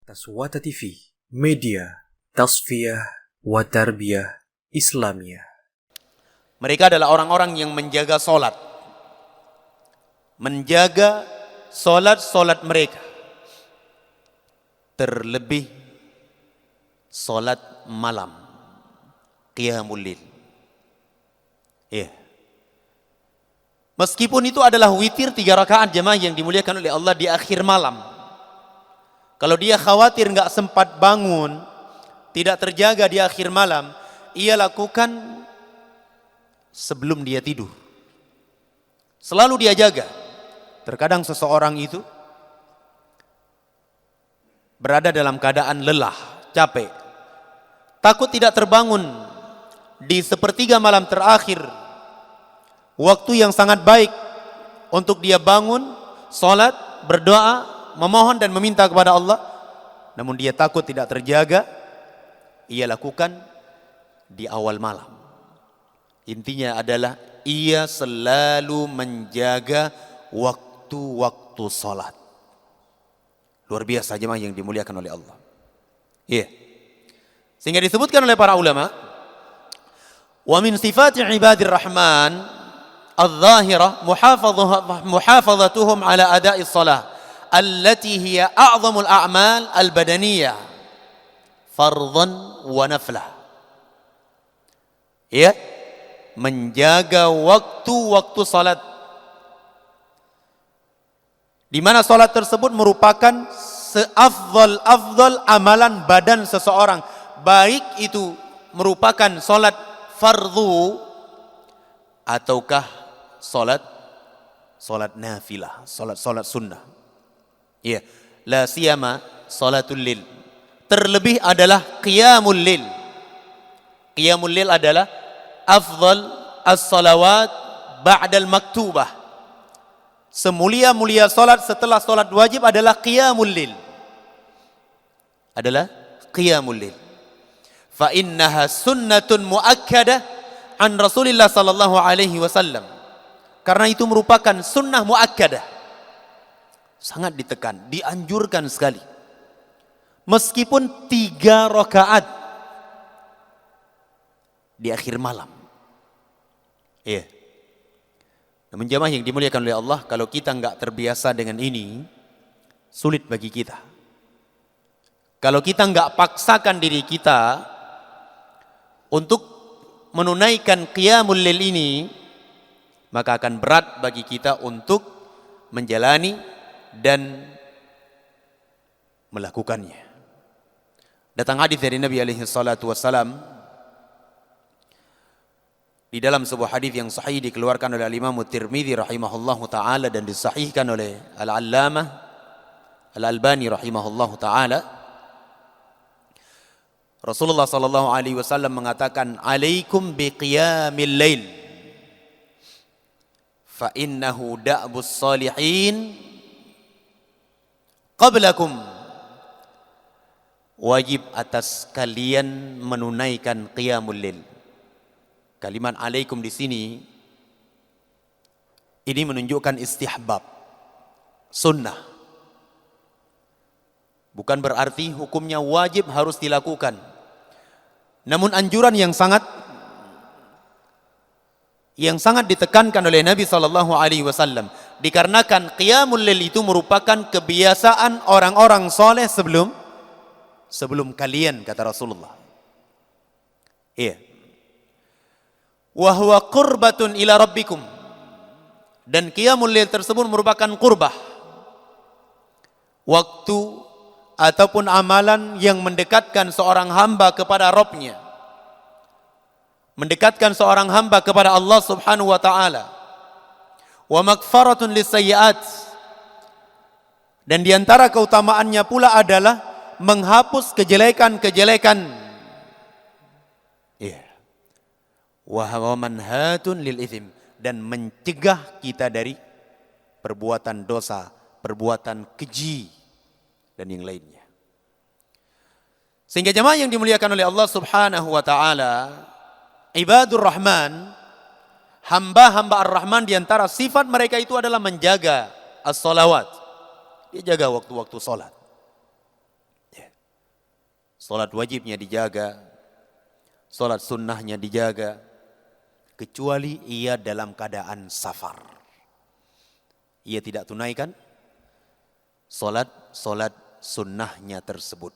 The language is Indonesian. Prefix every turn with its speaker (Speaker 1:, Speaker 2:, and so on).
Speaker 1: Taswata TV, media, tasfiyah, wa tarbiyah, Islamiyah.
Speaker 2: Mereka adalah orang-orang yang menjaga solat. Menjaga solat mereka. Terlebih solat malam. Qiyamul Lail. Ya. Meskipun itu adalah witir 3 rakaat jemaah yang dimuliakan oleh Allah di akhir malam. Kalau dia khawatir nggak sempat bangun, tidak terjaga di akhir malam, ia lakukan sebelum dia tidur. Selalu dia jaga. Terkadang seseorang itu berada dalam keadaan lelah, capek, takut tidak terbangun di sepertiga malam terakhir, waktu yang sangat baik untuk dia bangun, sholat, berdoa, memohon dan meminta kepada Allah, namun dia takut tidak terjaga, ia lakukan di awal malam. Intinya adalah ia selalu menjaga waktu-waktu salat. Luar biasa jemaah yang dimuliakan oleh Allah. Iya. Sehingga disebutkan oleh para ulama, wa min sifati ibadir rahman adh-dhahirah muhafazatuhum ala ada'is salah allati hiya a'zamul a'mal al-badaniyah fardhan wa naflah. Ya, menjaga waktu-waktu salat, di mana salat tersebut merupakan seafdal amalan badan seseorang, baik itu merupakan salat fardhu ataukah salat nafilah, salat sunnah. Ya, la siyama salatul lil. Terlebih adalah qiyamul lil. Qiyamul lil adalah afdal as-salawat ba'dal maktubah. Semulia-mulia salat setelah salat wajib adalah qiyamul lil. Adalah qiyamul lil. Fa innaha sunnatun muakkadah an Rasulillah sallallahu alaihi wasallam. Karena itu merupakan sunnah muakkadah. Sangat ditekan, dianjurkan sekali. Meskipun 3 rakaat di akhir malam. Iya. Namun jemaah yang dimuliakan oleh Allah, kalau kita enggak terbiasa dengan ini, sulit bagi kita. Kalau kita enggak paksakan diri kita untuk menunaikan qiyamul lail ini, maka akan berat bagi kita untuk menjalani dan melakukannya. Datang hadis dari Nabi alaihi salatu wassalam, di dalam sebuah hadis yang sahih dikeluarkan oleh Imam Tirmidzi rahimahullahu taala dan disahihkan oleh Al-Allamah Al-Albani rahimahullahu taala. Rasulullah sallallahu alaihi wasallam mengatakan, "Alaikum biqiyamil lail fa innahu da'bus salihin qablakum." Wajib atas kalian menunaikan qiyamul lail. Kalimat alaikum di sini ini menunjukkan istihbab, sunnah. Bukan berarti hukumnya wajib harus dilakukan. Namun anjuran yang sangat ditekankan oleh Nabi sallallahu alaihi wasallam, dikarenakan qiyamul lail itu merupakan kebiasaan orang-orang soleh sebelum kalian, kata Rasulullah. Iya. Wa huwa qurbatun ila rabbikum. Dan qiyamul lail tersebut merupakan qurbah, waktu ataupun amalan yang mendekatkan seorang hamba kepada Rabb-Nya, mendekatkan seorang hamba kepada Allah Subhanahu wa taala. Wa maghfaratun lisayyi'at. Dan di antara keutamaannya pula adalah menghapus kejelekan-kejelekan. Iya. Wa manhatun lil itsm, dan mencegah kita dari perbuatan dosa, perbuatan keji dan yang lainnya. Sehingga jemaah yang dimuliakan oleh Allah Subhanahu wa taala, ibadur rahman, hamba-hamba ar-Rahman, di antara sifat mereka itu adalah menjaga as-salawat. Dia jaga waktu-waktu salat. Ya. Solat wajibnya dijaga, solat sunnahnya dijaga, kecuali ia dalam keadaan safar. Ia tidak tunaikan solat sunnahnya tersebut.